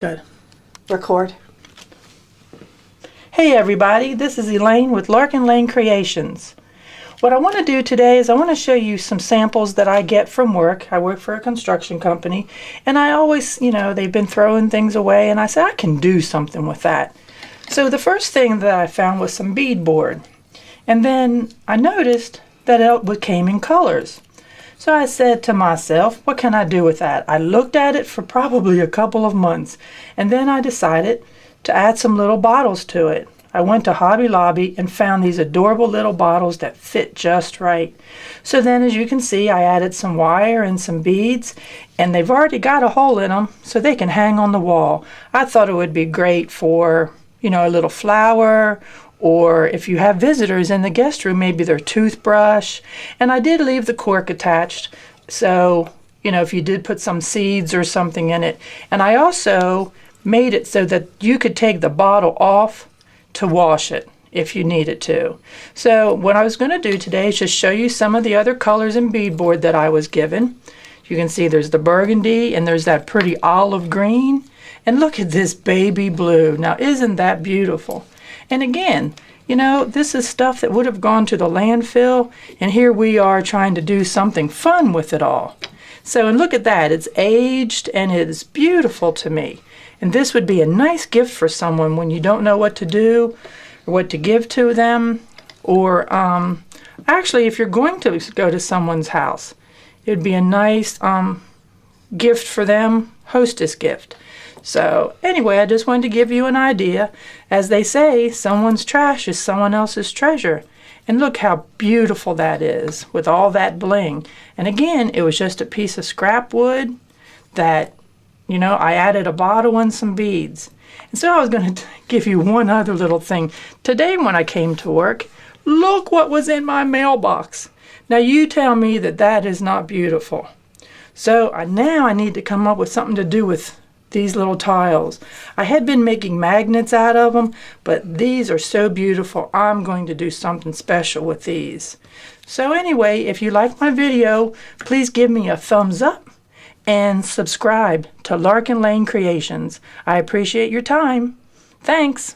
Good. Record. Hey everybody, this is Elaine with Larkin Lane Creations. What I want to do today is I want to show you some samples that I get from work. I work for a construction company, and I always, they've been throwing things away, and I said I can do something with that. So the first thing that I found was some beadboard, and then I noticed that it came in colors. So I said to myself, what can I do with that? I looked at it for probably a couple of months, and then I decided to add some little bottles to it. I went to Hobby Lobby and found these adorable little bottles that fit just right. So then, as you can see, I added some wire and some beads, and they've already got a hole in them so they can hang on the wall. I thought it would be great for, a little flower, or if you have visitors in the guest room, maybe their toothbrush. And I did leave the cork attached, so, if you did put some seeds or something in it. And I also made it so that you could take the bottle off to wash it if you needed to. So what I was going to do today is just show you some of the other colors in beadboard that I was given. You can see there's the burgundy, and there's that pretty olive green. And look at this baby blue. Now, isn't that beautiful? And again, this is stuff that would have gone to the landfill, and here we are trying to do something fun with it all. So, and look at that. It's aged, and it's beautiful to me. And this would be a nice gift for someone when you don't know what to do or what to give to them. Or actually, if you're going to go to someone's house, it would be a nice gift for them, hostess gift. So anyway, I just wanted to give you an idea. As they say, someone's trash is someone else's treasure. And look how beautiful that is with all that bling. And again, it was just a piece of scrap wood that, I added a bottle and some beads. And so I was going to give you one other little thing. Today when I came to work, look what was in my mailbox. Now you tell me that that is not beautiful. So now I need to come up with something to do with these little tiles. I had been making magnets out of them, but these are so beautiful. I'm going to do something special with these. So anyway, if you like my video, please give me a thumbs up and subscribe to Larkin Lane Creations. I appreciate your time. Thanks.